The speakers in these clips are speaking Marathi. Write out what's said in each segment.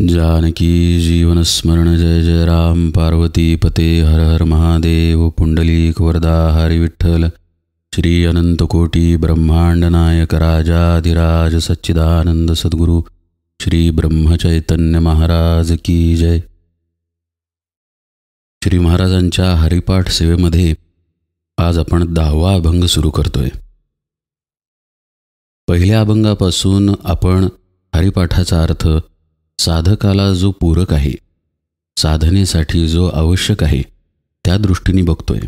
जानकी जीवन स्मरण जय जय राम पार्वती पते हर हर महादेव पुंडलीक वरदा हरि विठ्ठल श्री अनंतकोटी ब्रह्मांड नायक राजाधिराज सच्चिदानंद सद्गुरु श्री ब्रह्मचैतन्य महाराज की जय। श्री महाराजांच्या हरिपाठ सेवेमध्ये आज आपण 10वा अभंग सुरू करतोय। पहिल्या अभंगापासून आपण हरिपाठाचा अर्थ साधकाला जो पूरक आहे, साधनेसाठी जो आवश्यक आहे त्या दृष्टीने बघतोय।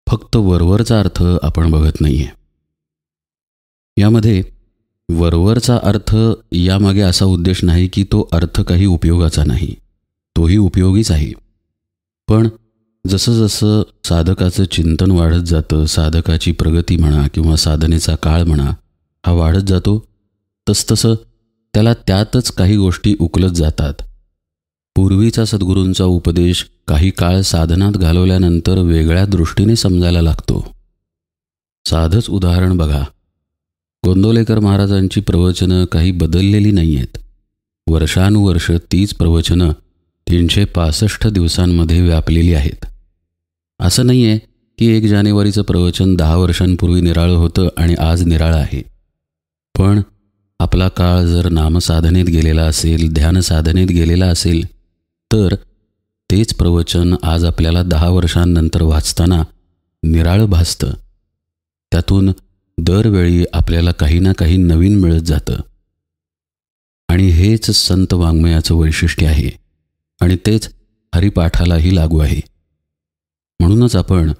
फक्त वरवरचा अर्थ आपण बघत नाहीये। यामध्ये वरवरचा अर्थ यामागे असा उद्देश नाही की तो अर्थ काही उपयोगाचा नाही, तोही उपयोगीच आहे। पण जसं जसं साधकाचं चिंतन वाढत जातं, साधकाची प्रगती म्हणा किंवा साधनेचा काळ म्हणा हा वाढत जातो, तसतसं त्याला त्यातच काही गोष्टी उकलत जातात। पूर्वीचा सद्गुरूंचा उपदेश काही काळ साधनात घालवल्यानंतर वेगळ्या दृष्टीने समजायला लागतो। साधंच उदाहरण बघा, गोंदवलेकर महाराजांची प्रवचनं काही बदललेली नाही आहेत। वर्षानुवर्ष तीच प्रवचनं 365 दिवसांमध्ये व्यापलेली आहेत। असं नाही आहे की 1 जानेवारीचं प्रवचन 10 वर्षांपूर्वी निराळं होतं आणि आज निराळं आहे। पण आपला काळ जर नामसाधनेत गेलेला असेल, ध्यानसाधनेत गेलेला असेल, तर तेच प्रवचन आज आपल्याला 10 वर्षांनंतर वाचताना निराळं भासतं। त्यातून दरवेळी आपल्याला काही ना काही नवीन मिळत जातं आणि हेच संत वाङ्मयाचं वैशिष्ट्य आहे आणि तेच हरिपाठालाही लागू आहे। म्हणूनच आपण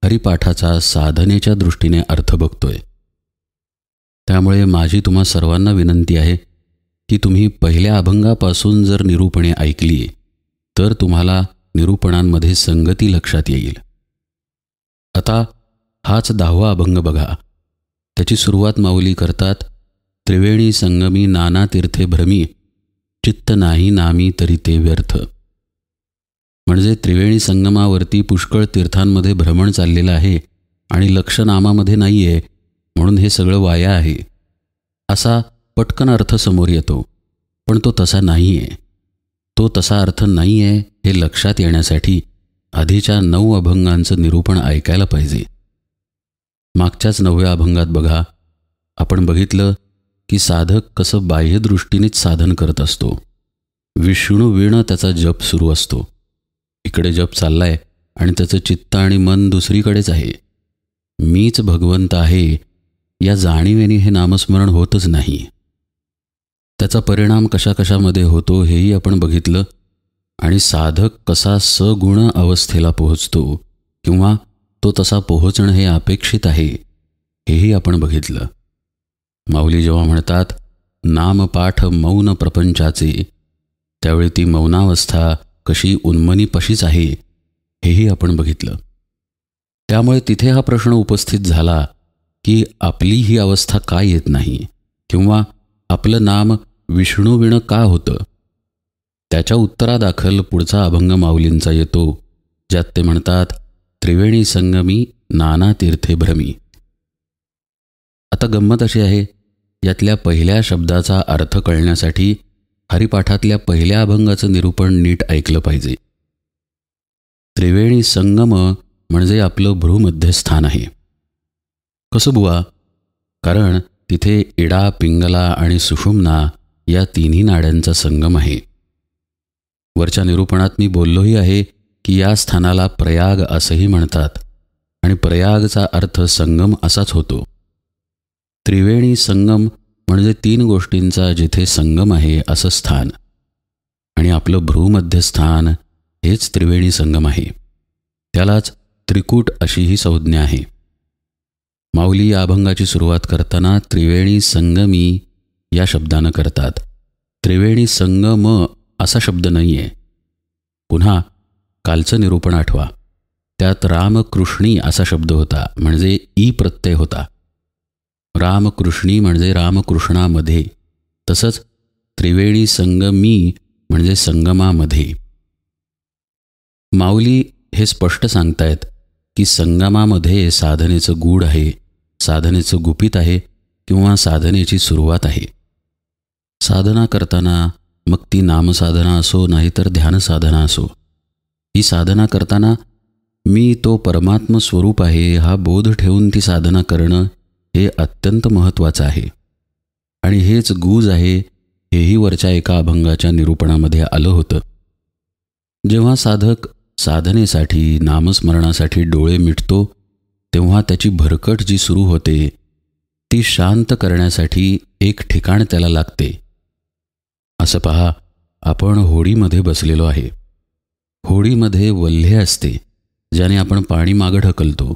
हरिपाठाचा साधनेच्या दृष्टीने अर्थ बघतोय। त्यामुळे माझी तुम्हा सर्वांना विनंती आहे की तुम्ही पहिल्या अभंगापासून जर निरूपणे ऐकली तर तुम्हाला निरूपणांमध्ये संगती लक्षात येईल। आता हाच 10वा अभंग बघा। त्याची सुरुवात माऊली करतात, त्रिवेणी संगमी नाना तीर्थे भ्रमी, चित्त नाही नामी तरी ते व्यर्थ। म्हणजे त्रिवेणी संगमावरती पुष्कळ तीर्थांमध्ये भ्रमण चाललेलं आहे आणि लक्ष नामामध्ये नाही आहे, म्हणून हे सगळं वाया आहे असा पटकन अर्थ समोर येतो। पण तो तसा नाही आहे। तो तसा अर्थ नाही आहे हे लक्षात येण्यासाठी आधीच्या 9 अभंगांचं निरूपण ऐकायला पाहिजे। मागच्याच 9व्या अभंगात बघा, आपण बघितलं की साधक कसं बाह्यदृष्टीनेच साधन करत असतो। विष्णू विण त्याचा जप सुरू असतो। इकडे जप चाललाय आणि त्याचं चित्त आणि मन दुसरीकडेच आहे। मीच भगवंत आहे या जाणीवेने हे नामस्मरण होतच नाही। त्याचा परिणाम कशाकशामध्ये होतो हेही आपण बघितलं आणि साधक कसा सगुण अवस्थेला पोहोचतो किंवा तो तसा पोहोचणं हे अपेक्षित आहे हेही आपण बघितलं। माऊली जेव्हा म्हणतात नामपाठ मौन प्रपंचाचे, त्यावेळी ती मौनावस्था कशी उन्मनीपशीच आहे हेही आपण बघितलं। त्यामुळे तिथे हा प्रश्न उपस्थित झाला की आपली ही अवस्था का येत नाही किंवा आपलं नाम विष्णूविण का होतं। त्याच्या उत्तरादाखल पुढचा अभंग माऊलींचा येतो, ज्यात ते म्हणतात त्रिवेणी संगमी नाना तीर्थे भ्रमी। आता गंमत अशी आहे, यातल्या पहिल्या शब्दाचा अर्थ कळण्यासाठी हरिपाठातल्या पहिल्या अभंगाचं निरूपण नीट ऐकलं पाहिजे। त्रिवेणी संगम म्हणजे आपलं भ्रूमध्यस्थान आहे। कसं बुवा? कारण तिथे इडा, पिंगला आणि सुषुम्ना या तिन्ही नाड्यांचा संगम आहे। वरच्या निरूपणात मी बोललोही आहे की या स्थानाला प्रयाग असंही म्हणतात आणि प्रयागचा अर्थ संगम असाच होतो। त्रिवेणी संगम म्हणजे 3 गोष्टींचा जिथे संगम आहे असं स्थान, आणि आपलं भ्रूमध्यस्थान हेच त्रिवेणी संगम आहे। त्यालाच त्रिकूट अशीही संज्ञा आहे। माऊली या अभंगाची सुरुवात करताना त्रिवेणी संगमी या शब्दानं करतात। त्रिवेणी संगम असा शब्द नाही आहे। पुन्हा कालचं निरूपण आठवा, त्यात रामकृष्णी असा शब्द होता, म्हणजे ई प्रत्यय होता। रामकृष्णी म्हणजे रामकृष्णामध्ये, तसंच त्रिवेणी संगमी म्हणजे संगमामध्ये। माऊली हे स्पष्ट सांगतायत की संगमामध्ये साधनेचं गूढ आहे, साधनेचं गुपित आहे किंवा साधनेची सुरुवात आहे। साधना करताना मग ती नामसाधना असो नाहीतर ध्यानसाधना असो, ही साधना करताना मी तो परमात्म स्वरूप आहे हा बोध ठेवून ती साधना करणं हे अत्यंत महत्त्वाचं आहे. आणि हेच गुज आहे हेही वरच्या एका अभंगाच्या निरूपणामध्ये आलं होतं. जेव्हा साधक साधनेसाठी नामस्मरणासाठी डोळे मिटतो तेव्हा त्याची भरकट जी सुरू होते ती शांत करण्यासाठी एक ठिकाण त्याला लागते. असं पहा, आपण होडीमध्ये बसलेलो आहे. होडीमध्ये वल्हे असते ज्याने आपण पाणी मागं ढकलतो,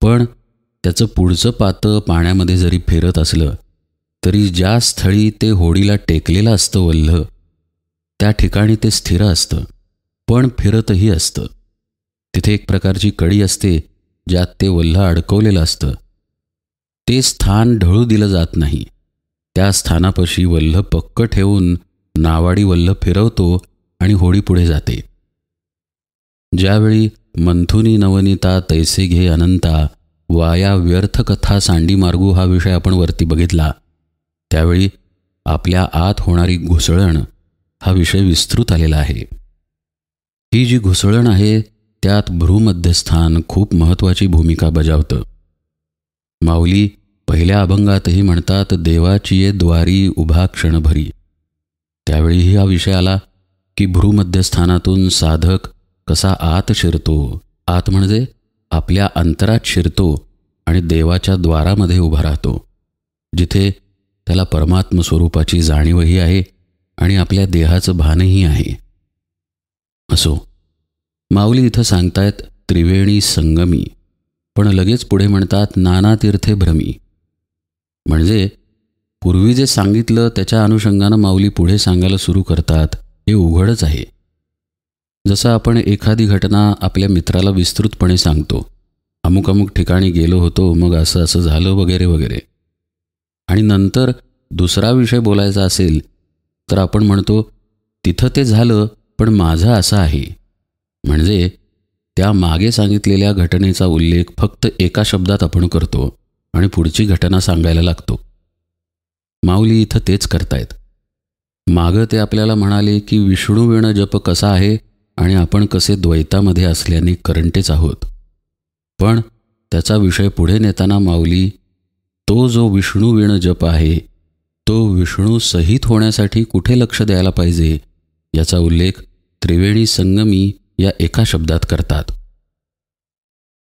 पण त्याचं पुढचं पातं पाण्यामध्ये जरी फिरत असलं तरी ज्या स्थळी ते होडीला टेकलेलं असतं वल्ह, त्या ठिकाणी ते स्थिर असतं, पण फिरतही असतं. तिथे एक प्रकारची कडी असते ज्यात ते वल्ह अडकवलेलं असतं. ते स्थान ढळू दिलं जात नाही. त्या स्थानापाशी वल्ह पक्क ठेवून नावाडी वल्ह फिरवतो आणि होडी पुढे जाते. ज्यावेळी मंथुनी नवनीता तैसे घे अनंता वाया व्यर्थ कथा सांडी मार्गू हा विषय आपण वरती बघितला, त्यावेळी आपल्या आत होणारी घुसळण हा विषय विस्तृत आलेला आहे. ही जी घुसळण आहे त्यात भ्रूमध्यस्थान खूप महत्त्वाची भूमिका बजावतं. माऊली पहिल्या अभंगातही म्हणतात, देवाची ये द्वारी उभा क्षणभरी. त्यावेळीही हा विषय आला की भ्रूमध्यस्थानातून साधक कसा आत शिरतो, आत म्हणजे आपल्या अंतरात शिरतो आणि देवाच्या द्वारामध्ये उभा राहतो, जिथे त्याला परमात्म स्वरूपाची जाणीवही आहे आणि आपल्या देहाचं भानही आहे. असो, माऊली इथं सांगतायत त्रिवेणी संगमी, पण लगेच पुढे म्हणतात नाना तीर्थे भ्रमी. म्हणजे पूर्वी जे सांगितलं त्याच्या अनुषंगानं माऊली पुढे सांगायला सुरू करतात हे उघडच आहे. जसं आपण एखादी घटना आपल्या मित्राला विस्तृतपणे सांगतो, अमुक अमुक ठिकाणी गेलो होतो, मग असं असं झालं वगैरे वगैरे, आणि नंतर दुसरा विषय बोलायचा असेल तर आपण म्हणतो तिथं ते झालं पण माझं असं आहे. म्हणजे त्या मागे सांगितलेल्या घटनेचा उल्लेख फक्त एका शब्दात आपण करतो आणि पुढची घटना सांगायला लागतो. माऊली इथं तेच करतायत. मागं ते आपल्याला म्हणाले की विष्णुवीण जप कसा आहे आणि आपण कसे द्वैतामध्ये असल्याने करंटेच आहोत. पण त्याचा विषय पुढे नेताना माऊली तो जो विष्णुवीण जप आहे तो विष्णू सहित होण्यासाठी कुठे लक्ष द्यायला पाहिजे याचा उल्लेख त्रिवेणी संगमी या एका शब्दात करतात.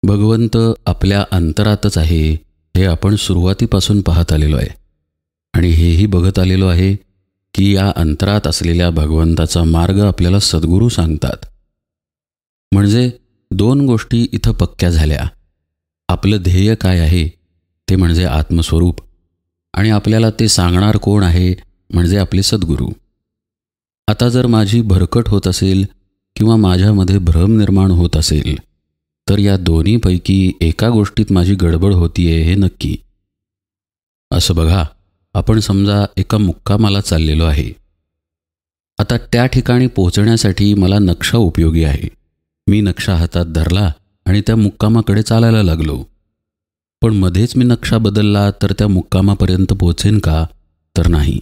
भगवंत आपल्या अंतरातच आहे हे आपण सुरुवातीपासून पाहत आलेलो आहे आणि हेही बघत आलेलो आहे की या अंतरात असलेल्या भगवंताचा मार्ग आपल्याला सद्गुरू सांगतात. म्हणजे दोन गोष्टी इथं पक्क्या झाल्या. आपलं ध्येय काय आहे ते म्हणजे आत्मस्वरूप, आणि आपल्याला ते सांगणार कोण आहे म्हणजे आपले सद्गुरू. आता जर माझी भरकट होत असेल किंवा माझ्यामध्ये भ्रम निर्माण होत असेल तर या दोन्हीपैकी एका गोष्टीत माझी गडबड होतीये हे नक्की. असं बघा, आपण समजा एका मुक्कामाला चाललेलो आहे. आता त्या ठिकाणी पोहोचण्यासाठी मला नक्षा उपयोगी आहे. मी नक्षा हातात धरला आणि त्या मुक्कामाकडे चालायला लागलो. पण मध्येच मी नक्षा बदलला तर त्या मुक्कामापर्यंत पोहोचेन का? तर नाही.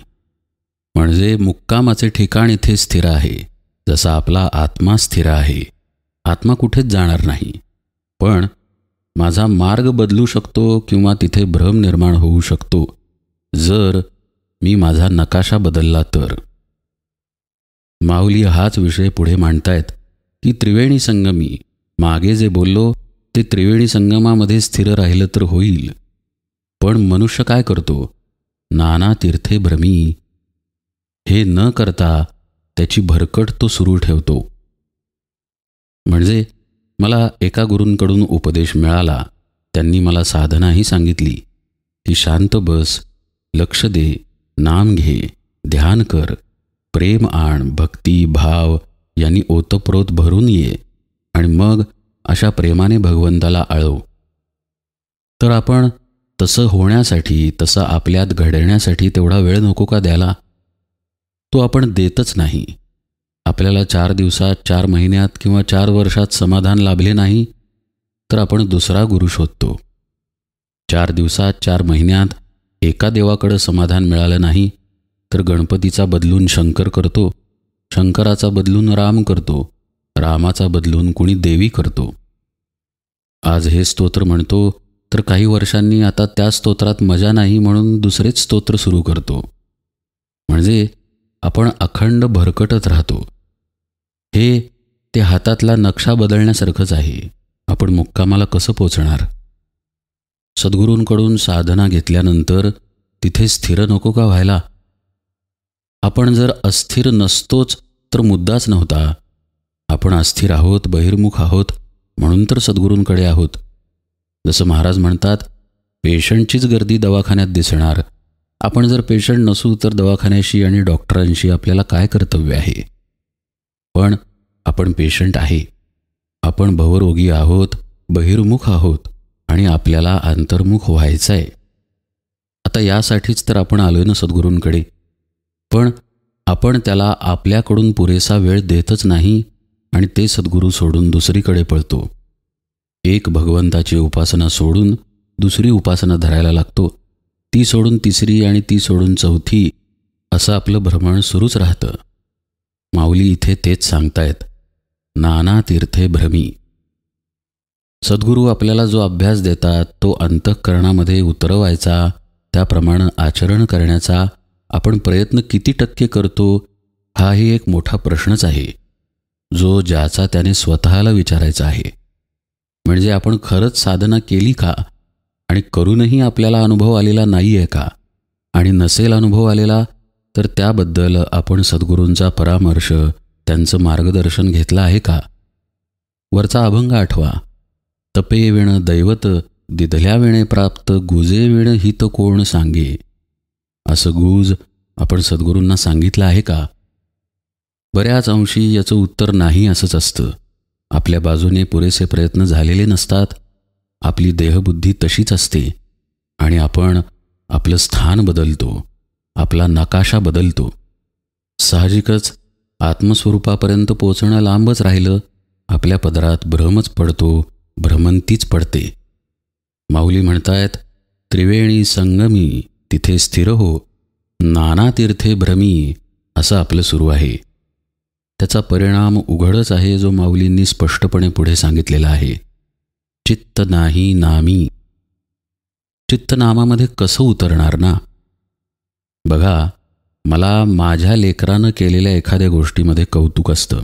म्हणजे मुक्कामाचे ठिकाण इथे स्थिर आहे, जसा आपला आत्मा स्थिर आहे. आत्मा कुठेच जाणार नाही. पण माझा मार्ग बदलू शकतो किंवा तिथे भ्रम निर्माण होऊ शकतो जर मी माझा नकाशा बदलला तर. माऊली हाच विषय पुढे मांडतायत की त्रिवेणी संगमी, मागे जे बोललो ते त्रिवेणी संगमामध्ये स्थिर राहिलं तर होईल. पण मनुष्य काय करतो? नाना तीर्थे भ्रमी. हे न करता त्याची भरकट तो सुरू ठेवतो. म्हणजे मला एका गुरूंकडून उपदेश मिळाला. त्यांनी मला साधनाही सांगितली की शांत बस, लक्ष दे, नाम घे, ध्यान कर, प्रेम आण, भक्ती भाव यांनी ओतप्रोत भरून ये आणि मग अशा प्रेमाने भगवंताला आळव. तर आपण तसं होण्यासाठी, तसं आपल्यात घडण्यासाठी तेवढा वेळ नको का द्यायला? तो आपण देतच नाही. आपल्याला 4 दिवसात, 4 महिन्यात किंवा 4 वर्षात समाधान लाभले नाही तर आपण दुसरा गुरु शोधतो. 4 दिवसात, 4 महिन्यात एका देवाकडे समाधान मिळालं नाही तर गणपतीचा बदलून शंकर करतो, शंकराचा बदलून राम करतो, रामाचा बदलून कुणी देवी करतो. आज हे स्तोत्र म्हणतो तर काही वर्षांनी आता त्या स्तोत्रात मजा नाही म्हणून दुसरेच स्तोत्र सुरू करतो. म्हणजे आपण अखंड भरकटत राहतो. हे ते हातातला नक्षा बदलण्यासारखंच आहे. आपण मुक्कामाला कसं पोचणार? सद्गुरूंकडून साधना घेतल्यानंतर तिथे स्थिर नको का व्हायला? आपण जर अस्थिर नसतोच तर मुद्दाच नव्हता. आपण अस्थिर आहोत, बहिर्मुख आहोत म्हणून तर सद्गुरूंकडे आहोत. जसं महाराज म्हणतात, पेशंटचीच गर्दी दवाखान्यात दिसणार. आपण जर पेशंट नसू तर दवाखान्याशी आणि डॉक्टरांशी आपल्याला काय कर्तव्य आहे? पण आपण पेशंट आहे. आपण भवरोगी आहोत, बहिर्मुख आहोत आणि आपल्याला अंतर्मुख व्हायचं आहे. आता यासाठीच तर आपण आलोय ना सद्गुरूंकडे. पण आपण त्याला आपल्याकडून पुरेसा वेळ देतच नाही आणि ते सद्गुरू सोडून दुसरीकडे पळतो. एक भगवंताची उपासना सोडून दुसरी उपासना धरायला लागतो. ती सोडून तिसरी आणि ती सोडून चौथी, असं आपलं भ्रमण सुरूच राहतं. माऊली इथे तेच सांगतायत, नाना तीर्थे भ्रमी. सद्गुरू आपल्याला जो अभ्यास देतात तो अंतःकरणामध्ये उतरवायचा, त्याप्रमाणे आचरण करण्याचा आपण प्रयत्न किती टक्के करतो, हाही एक मोठा प्रश्नच आहे, जो ज्याचा त्याने स्वतःला विचारायचा आहे. म्हणजे आपण खरंच साधना केली का? आणि करूनही आपल्याला अनुभव आलेला नाही आहे का? आणि नसेल अनुभव आलेला तर त्याबद्दल आपण सद्गुरूंचा परामर्श, त्यांचं मार्गदर्शन घेतलं आहे का? वरचा अभंग आठवा. तपे विण दैवत, दिधल्या विणे प्राप्त, गुजे विण हित कोण सांगे. असं गुज आपण सद्गुरूंना सांगितलं आहे का? बऱ्याच अंशी याचं उत्तर नाही असंच असतं. आपल्या बाजूने पुरेसे प्रयत्न झालेले नसतात. आपली देहबुद्धी तशीच असते आणि आपण आपलं स्थान बदलतो, आपला नकाशा बदलतो. साहजिकच आत्मस्वरूपापर्यंत पोचणं लांबच राहिलं, आपल्या पदरात भ्रमच पडतो, भ्रमंतीच पडते. माऊली म्हणतायत, त्रिवेणी संगमी तिथे स्थिर हो, नाना तीर्थे भ्रमी. असं आपलं सुरू आहे. त्याचा परिणाम उघडच आहे, जो माऊलींनी स्पष्टपणे पुढे सांगितलेला आहे. चित्त नाही नामी. चित्त नामामध्ये कसं उतरणार ना? बघा, मला माझ्या लेकरानं केलेल्या एखाद्या गोष्टीमध्ये कौतुक असतं.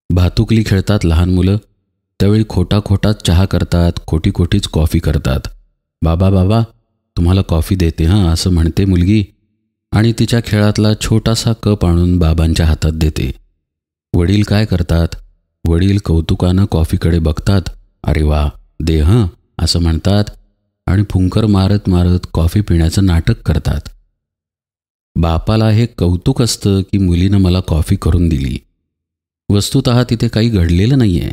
भातुकली खेळतात लहान मुलं, त्यावेळी खोटा खोटाच चहा करतात, खोटी खोटीच कॉफी करतात. बाबा बाबा तुम्हाला कॉफी देते हां, असं म्हणते मुलगी आणि तिच्या खेळातला छोटासा कप आणून बाबांच्या हातात देते. वडील काय करतात? वडील कौतुकानं कॉफीकडे बघतात, अरे वा दे हं असं म्हणतात आणि फुंकर मारत मारत कॉफी पिण्याचं नाटक करतात. बापाला हे कौतुक असतं की मुलीनं मला कॉफी करून दिली. वस्तुतः तिथे काही घडलेलं नाही आहे,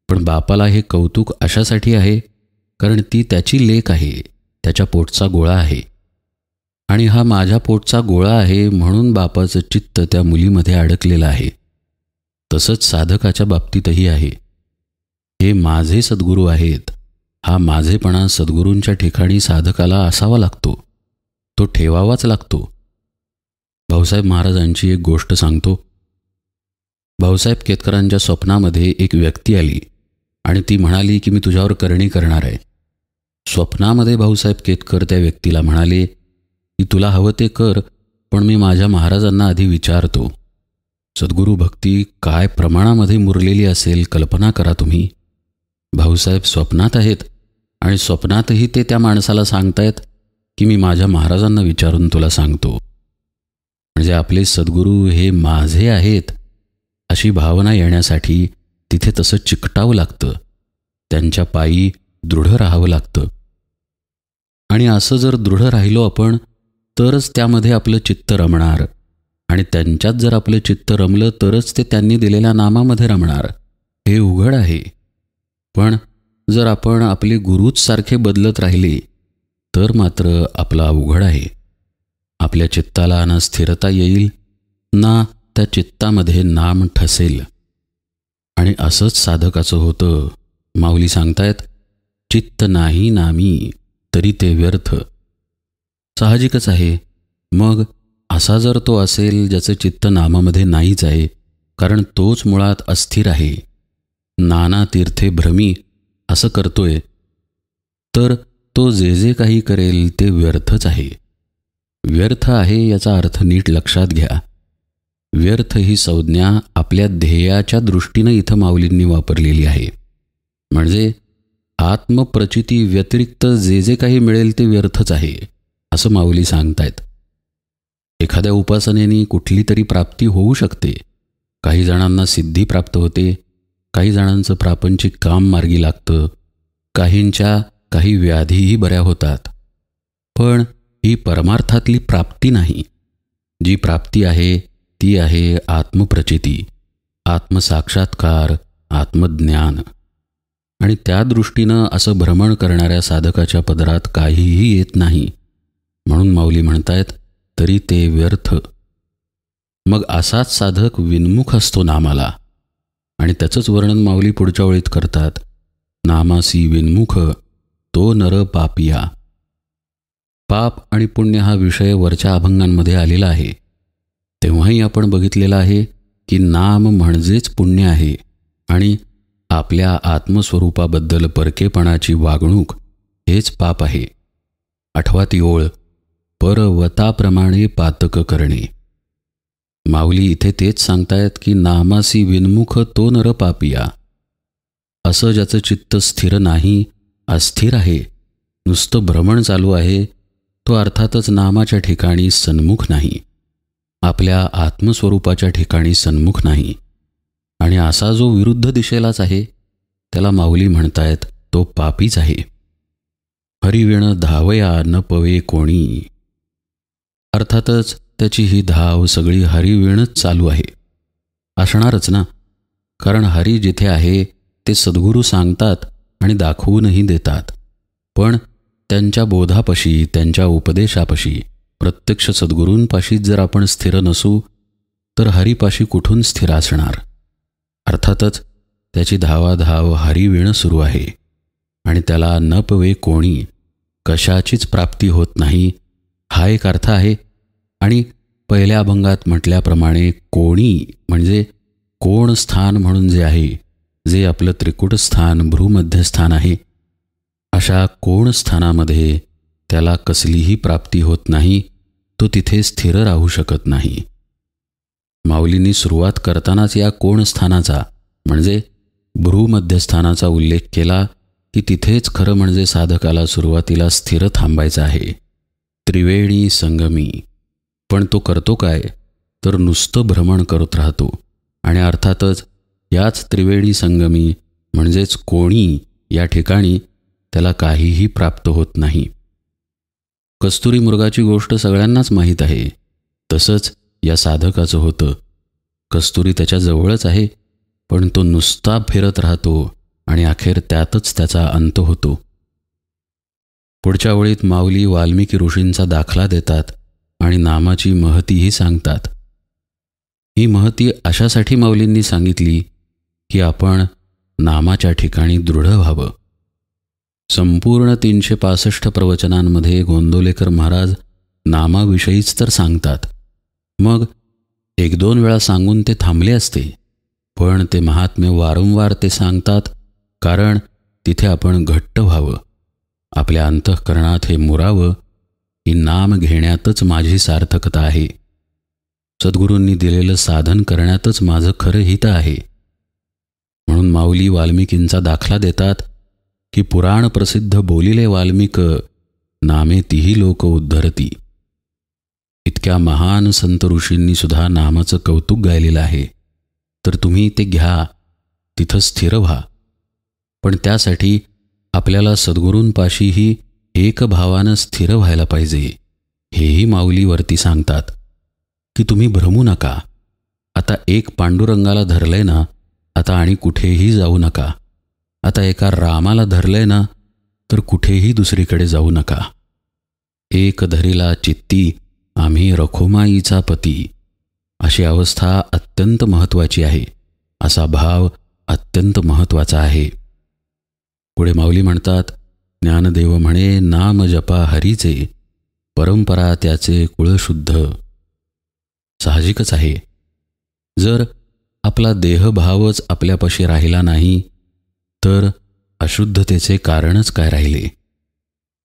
पण बापाला हे कौतुक अशासाठी आहे कारण ती त्याची लेक आहे, त्याच्या पोटचा गोळा आहे. आणि हा माझ्या पोटचा गोळा आहे म्हणून बापाचं चित्त त्या मुलीमध्ये अडकलेलं आहे. तसंच साधकाच्या बाबतीतही आहे. हे माझे सद्गुरू आहेत, हा माझेपणा सद्गुरूंच्या ठिकाणी साधकाला असावा लागतो, तो ठेवावाच लागतो. भाऊसाहेब महाराजांची एक गोष्ट सांगतो. भाऊसाहेब केतकरांच्या स्वप्नामध्ये एक व्यक्ती आली आणि ती म्हणाली की मी तुझ्यावर करणी करणार आहे. स्वप्नामध्ये भाऊसाहेब केतकर त्या व्यक्तीला म्हणाले की तुला हवं ते कर, पण मी माझ्या महाराजांना आधी विचारतो. सद्गुरू भक्ती काय प्रमाणामध्ये मुरलेली असेल कल्पना करा तुम्ही. भाऊसाहेब स्वप्नात आहेत आणि स्वप्नातही ते त्या माणसाला सांगतायत की मी माझ्या महाराजांना विचारून तुला सांगतो. म्हणजे आपले सद्गुरू हे माझे आहेत अशी भावना येण्यासाठी तिथे तसं चिकटावं लागतं, त्यांच्या पायी दृढ राहावं लागतं. आणि असं जर दृढ राहिलो आपण तरच त्यामध्ये आपलं चित्त रमणार आणि त्यांच्यात जर आपलं चित्त रमलं तरच ते त्यांनी दिलेल्या नामामध्ये रमणार. हे उघड आहे. पण जर आपण आपले गुरूच सारखे बदलत राहिले तर मात्र आपला अवघड आहे. आपल्या चित्ताला ना स्थिरता येईल ना त्या चित्तामध्ये नाम ठसेल. आणि असंच साधकाचं होतं. माऊली सांगतायत, चित्त नाही नामी तरी ते व्यर्थ. साहजिकच आहे. मग असा जर तो असेल ज्याचं चित्त नामामध्ये नाहीच आहे, कारण तोच मुळात अस्थिर आहे, नाना तीर्थे भ्रमी असं करतोय, तर तो जे जे काही करेल ते व्यर्थच आहे. व्यर्थ आहे याचा अर्थ नीट लक्षात घ्या. व्यर्थ ही संज्ञा आपल्या ध्येयाच्या दृष्टीनं इथं माऊलींनी वापरलेली आहे. म्हणजे आत्मप्रचिती व्यतिरिक्त जे जे काही मिळेल ते व्यर्थच आहे असं माऊली सांगतायत. एखाद्या उपासनेने कुठली तरी प्राप्ती होऊ शकते. काही जणांना सिद्धी प्राप्त होते, काही जणांचं प्रापंचिक काम मार्गी लागतं, काहींच्या काही व्याधीही बऱ्या होतात. पण ही परमार्थातली प्राप्ती नाही. जी प्राप्ती आहे ती आहे आत्मप्रचिती, आत्मसाक्षात्कार, आत्मज्ञान. आणि त्या दृष्टीनं असं भ्रमण करणाऱ्या साधकाच्या पदरात काहीही येत नाही. म्हणून माऊली म्हणतायत तरी ते व्यर्थ. मग असाच साधक विन्मुख असतो नामाला. आणि त्याचंच वर्णन माऊली पुढच्या ओळीत करतात. नामासी विन्मुख तो नर पापिया. पाप आणि पुण्य हा विषय वरच्या अभंगांमध्ये आलेला आहे. तेव्हाही आपण बघितलेलं आहे की नाम म्हणजेच पुण्य आहे आणि आपल्या आत्मस्वरूपाबद्दल परकेपणाची वागणूक हेच पाप आहे. 8वी ओळ, परवताप्रमाणे पातक करणे. माऊली इथे तेच सांगतायत की नामासी विन्मुख तो नर पापिया. असं ज्याचं चित्त स्थिर नाही, अस्थिर आहे, नुसतं भ्रमण चालू आहे, तो अर्थातच नामाच्या ठिकाणी सन्मुख नाही, आपल्या आत्मस्वरूपाच्या ठिकाणी सन्मुख नाही. आणि असा जो विरुद्ध दिशेलाच आहे त्याला माऊली म्हणतायत तो पापीच आहे. हरिविण धावया न पवे कोणी. अर्थातच त्याची ही धाव सगळी हरिविणच चालू आहे. असणारच ना, कारण हरी जिथे आहे ते सद्गुरू सांगतात आणि दाखवूनही देतात. पण त्यांच्या बोधापाशी, त्यांच्या उपदेशापाशी, प्रत्यक्ष सद्गुरूंपाशीच जर आपण स्थिर नसू तर हरीपाशी कुठून स्थिर असणार. अर्थातच त्याची धावाधाव हरिविण सुरू आहे आणि त्याला न पवे कोणी, कशाचीच प्राप्ती होत नाही हा एक अर्थ आहे. आणि पहिल्या अभंगात म्हटल्याप्रमाणे कोणी म्हणजे कोण स्थान म्हणून जे आहे, जे आपलं त्रिकुट स्थान, भ्रूमध्यस्थान आहे, अशा कोण स्थानामध्ये त्याला कसलीही प्राप्ती होत नाही. तो तिथे स्थिर राहू शकत नाही. माऊलींनी सुरुवात करतानाच या कोण स्थानाचा म्हणजे भ्रूमध्यस्थानाचा उल्लेख केला की तिथेच खरं म्हणजे साधकाला सुरुवातीला स्थिर थांबायचं आहे. त्रिवेणी संगमी. पण तो करतो काय, तर नुसतं भ्रमण करत राहतो. आणि अर्थातच याच त्रिवेणी संगमी म्हणजेच कोणी या ठिकाणी त्याला काहीही प्राप्त होत नाही. कस्तुरी मृगाची गोष्ट सगळ्यांनाच माहीत आहे. तसंच या साधकाचं होतं. कस्तुरी त्याच्या जवळच आहे, पण तो नुसता फिरत राहतो आणि अखेर त्यातच त्याचा अंत होतो. पुढच्या ओळीत माऊली वाल्मिकी ऋषींचा दाखला देतात आणि नामाची महतीही सांगतात. ही महती अशासाठी माऊलींनी सांगितली की आपण नामाच्या ठिकाणी दृढ व्हावं. संपूर्ण 365 प्रवचनांमध्ये गोंदवलेकर महाराज नामाविषयीच तर सांगतात. मग 1-2 वेळा सांगून ते थांबले असते, पण ते महात्म्य वारंवार ते सांगतात कारण तिथे आपण घट्ट व्हावं, आपल्या अंतःकरणात हे मुरावं की नाम घेण्यातच माझी सार्थकता आहे, सद्गुरूंनी दिलेलं साधन करण्यातच माझं खरं हित आहे. म्हणून माऊली वाल्मिकींचा दाखला देतात की पुराण प्रसिद्ध बोलिले वाल्मिक, नामे तीही लोक उद्धरती. इतक्या महान संत ऋषींनी सुद्धा नामाचं कौतुक गायलेलं आहे. तर तुम्ही ते घ्या, तिथं स्थिर व्हा. पण त्यासाठी आपल्याला सद्गुरूंपाशीही एक भावानं स्थिर व्हायला पाहिजे. हेही माऊलीवरती सांगतात की तुम्ही भ्रमू नका. आता एक पांडुरंगाला धरलंय ना, आता आणि कुठेही जाऊ नका. आता एका रामाला धरलंय ना, तर कुठेही दुसरीकडे जाऊ नका. एक धरीला चित्ती आम्ही रखुमाईचा पती. अशी अवस्था अत्यंत महत्त्वाची आहे. असा भाव अत्यंत महत्त्वाचा आहे. पुढे माऊली म्हणतात, ज्ञानदेव म्हणे नाम जपा हरीचे, परंपरा त्याचे कुळशुद्ध. साहजिकच आहे. जर आपला देहभावच आपल्यापाशी राहिला नाही तर अशुद्धतेचे कारणच काय राहिले.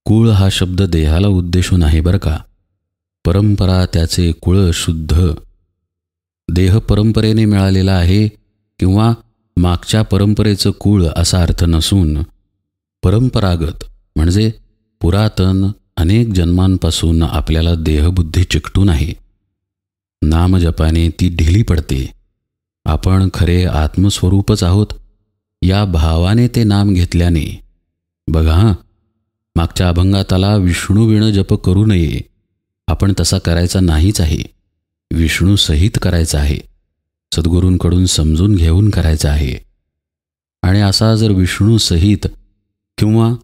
कुळ हा शब्द देहाला उद्देशून आहे बरं का. परंपरा त्याचे कुळ शुद्ध. देह परंपरेने मिळालेला आहे किंवा मागच्या परंपरेचं कुळ असा अर्थ नसून परंपरागत म्हणजे पुरातन अनेक जन्मांपासून आपल्याला देहबुद्धी चिकटून आहे. नामजपाने ती ढिली पडते. आपण खरे आत्मस्वरूपच आहोत या भावाने ते नाम घेतल्याने. बघा, मागच्या अभंगात आला विष्णूविण जप करू नये. आपण तसा करायचा नाहीच आहे. विष्णू सहित करायचा आहे. सद्गुरूंकडून समजून घेऊन करायचा आहे. आणि असा जर विष्णू सहित किंवा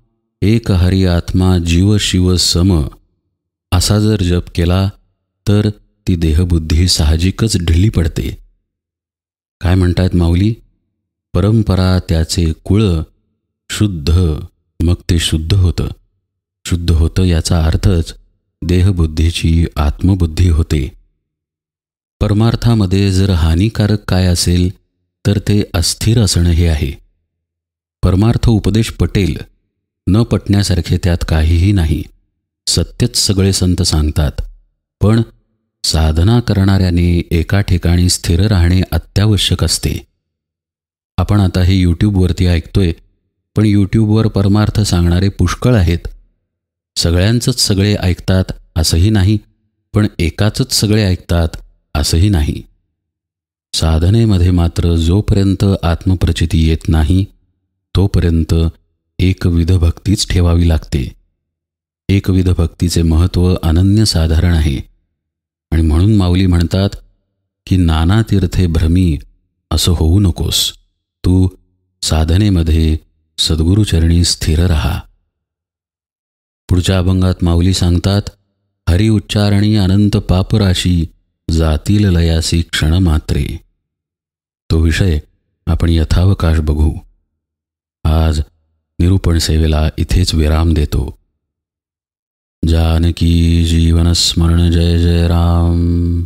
एक हरी आत्मा जीव शिव सम असा जर जप केला तर ती देहबुद्धी साहजिकच ढिली पडते. काय म्हणतायत माऊली? परंपरा त्याचे कुळ शुद्ध, मग ते शुद्ध होतं. शुद्ध होतं याचा अर्थच देहबुद्धीची आत्मबुद्धी होते. परमार्थामध्ये जर हानिकारक काय असेल तर ते अस्थिर असणं हे आहे. परमार्थ उपदेश पटेल, न पटण्यासारखे त्यात काहीही नाही. सत्यच सगळे संत सांगतात. पण साधना करणाऱ्याने एका ठिकाणी स्थिर राहणे अत्यावश्यक असते. आपण आता हे यूट्यूबवरती ऐकतोय, पण यूट्यूबवर परमार्थ सांगणारे पुष्कळ आहेत. सगळ्यांचंच सगळे ऐकतात असंही नाही, पण एकाचंच सगळे ऐकतात असंही नाही. साधनेमध्ये मात्र जोपर्यंत आत्मप्रचिती येत नाही तोपर्यंत एकविध भक्तीच ठेवावी लागते. एकविध भक्तीचे महत्त्व अनन्यसाधारण आहे. आणि म्हणून माऊली म्हणतात की नाना तीर्थे भ्रमी असं होऊ नकोस. तू साधनेमध्ये सद्गुरुचरणी स्थिर राहा. पुढच्या अभंगात माऊली सांगतात, हरी उच्चारणी अनंत पापराशी जातील लयासी क्षणमात्रे. तो विषय आपण यथावकाश बघू. आज निरूपण सेवेला इथेच विराम देतो. जानकी जीवन स्मरण. जय जय राम.